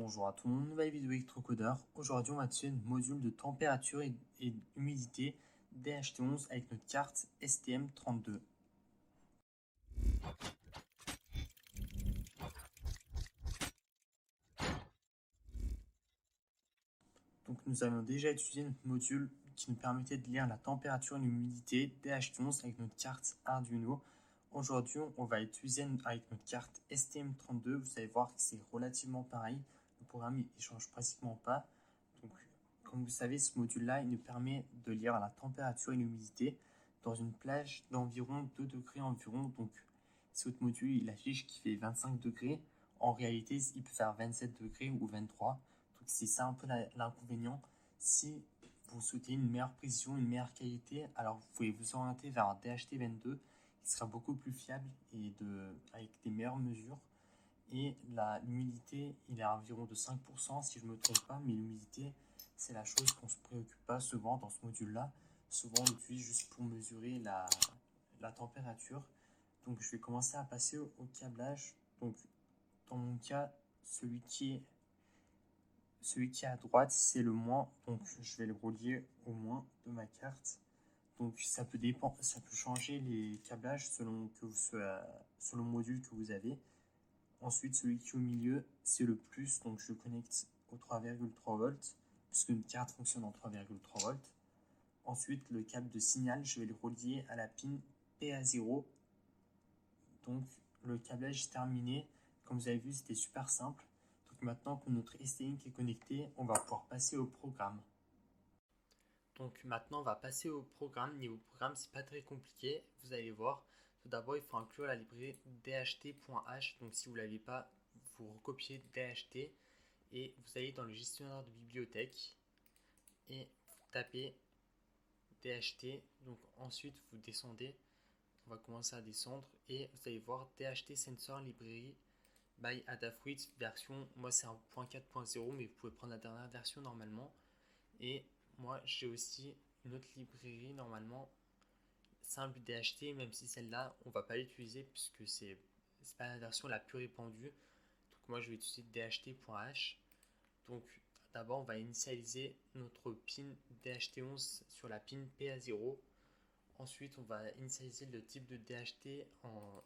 Bonjour à tout le monde, nouvelle vidéo électrocodeur. Aujourd'hui, on va utiliser le module de température et humidité DHT11 avec notre carte STM32. Donc, nous avons déjà utilisé notre module qui nous permettait de lire la température et l'humidité DHT11 avec notre carte Arduino. Aujourd'hui, on va utiliser avec notre carte STM32. Vous allez voir que c'est relativement pareil. Le programme ne change pratiquement pas. Donc, comme vous savez, ce module-là, il nous permet de lire la température et l'humidité dans une plage d'environ 2 degrés environ. Donc, si votre module il affiche qu'il fait 25 degrés, en réalité, il peut faire 27 degrés ou 23. Donc, c'est ça un peu l'inconvénient. Si vous souhaitez une meilleure précision, une meilleure qualité, alors vous pouvez vous orienter vers un DHT22 qui sera beaucoup plus fiable et avec des meilleures mesures. Et l'humidité, il est à environ de 5% si je ne me trompe pas, mais l'humidité, c'est la chose qu'on ne se préoccupe pas souvent dans ce module-là. Souvent, on l'utilise juste pour mesurer la température. Donc, je vais commencer à passer au câblage. Donc, dans mon cas, celui qui est à droite, c'est le moins. Donc, je vais le relier au moins de ma carte. Donc, ça peut changer les câblages selon le module que vous avez. Ensuite, celui qui est au milieu, c'est le plus, donc je le connecte au 3,3 volts, puisque une carte fonctionne en 3,3 volts. Ensuite, le câble de signal, je vais le relier à la pin PA0. Donc, le câblage est terminé. Comme vous avez vu, c'était super simple. Donc, maintenant que notre ST-Link est connecté, on va pouvoir passer au programme. Donc, maintenant, on va passer au programme. Niveau programme, c'est pas très compliqué. Vous allez voir. Tout d'abord, il faut inclure la librairie dht.h. Donc, si vous ne l'avez pas, vous recopiez dht et vous allez dans le gestionnaire de bibliothèque et vous tapez dht. Donc, ensuite, vous descendez. On va commencer à descendre et vous allez voir dht sensor librairie by Adafruit version. Moi, c'est 1.4.0, mais vous pouvez prendre la dernière version normalement. Et moi, j'ai aussi une autre librairie normalement simple DHT, même si celle-là, on va pas l'utiliser puisque c'est pas la version la plus répandue. Donc moi, je vais utiliser dht.h. Donc d'abord, on va initialiser notre pin DHT11 sur la pin PA0. Ensuite, on va initialiser le type de DHT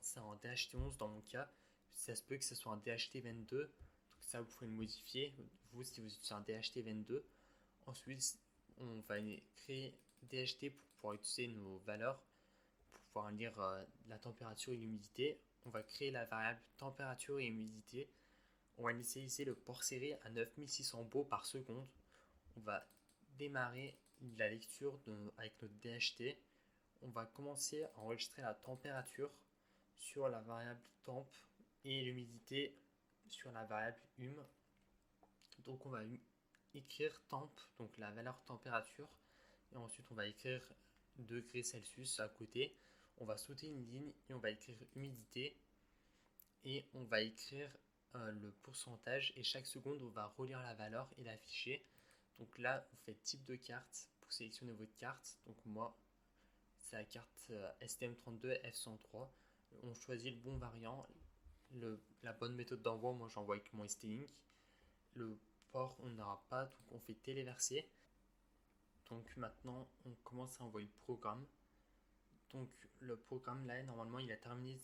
c'est un DHT11 dans mon cas. Ça se peut que ce soit un DHT22. Donc ça, vous pouvez le modifier, vous, si vous utilisez un DHT22. Ensuite, on va créer DHT pour pouvoir utiliser nos valeurs, pour pouvoir lire la température et l'humidité. On va créer la variable température et humidité. On va initialiser le port série à 9600 beaux par seconde. On va démarrer la lecture avec notre DHT. On va commencer à enregistrer la température sur la variable temp et l'humidité sur la variable hum. Donc on va écrire temp, donc la valeur température, et ensuite on va écrire degrés Celsius à côté. On va sauter une ligne et on va écrire humidité et on va écrire le pourcentage et chaque seconde on va relire la valeur et l'afficher. Donc là vous faites type de carte pour sélectionner votre carte. Donc moi c'est la carte STM32 F103. On choisit le bon variant, la bonne méthode d'envoi. Moi j'envoie avec mon ST-Link. Le port on n'aura pas, donc on fait téléverser. Donc maintenant on commence à envoyer le programme. Donc le programme là normalement il a terminé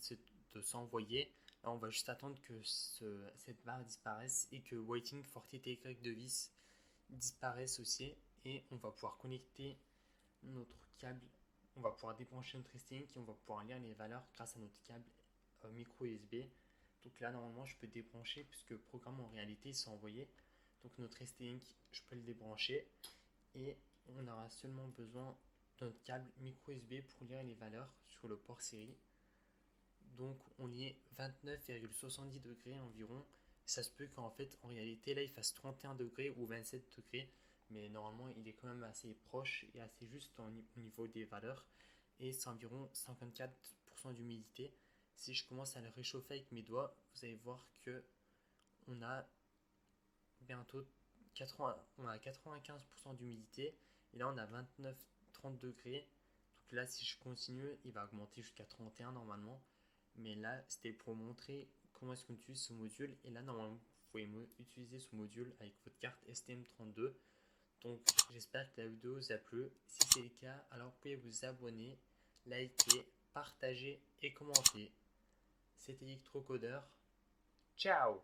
de s'envoyer. Là on va juste attendre que cette barre disparaisse et que Waiting for TTY device disparaisse aussi. Et on va pouvoir connecter notre câble. On va pouvoir débrancher notre ST-Link et on va pouvoir lire les valeurs grâce à notre câble micro USB. Donc là normalement je peux débrancher puisque le programme en réalité s'est envoyé. Donc notre ST-Link je peux le débrancher et on aura seulement besoin de notre câble micro USB pour lire les valeurs sur le port série. Donc on y est 29,70 degrés environ. Ça se peut qu'en fait en réalité là il fasse 31 degrés ou 27 degrés, mais normalement il est quand même assez proche et assez juste au niveau des valeurs, et c'est environ 54% d'humidité. Si je commence à le réchauffer avec mes doigts, vous allez voir que on a bientôt 95% d'humidité et là on a 29-30 degrés. Donc là si je continue il va augmenter jusqu'à 31 normalement, mais là c'était pour montrer comment est-ce qu'on utilise ce module. Et là normalement pouvez utiliser ce module avec votre carte STM32. Donc j'espère que la vidéo vous a plu. Si c'est le cas, alors vous pouvez vous abonner, liker, partager et commenter. C'était Electrocodeur. Ciao!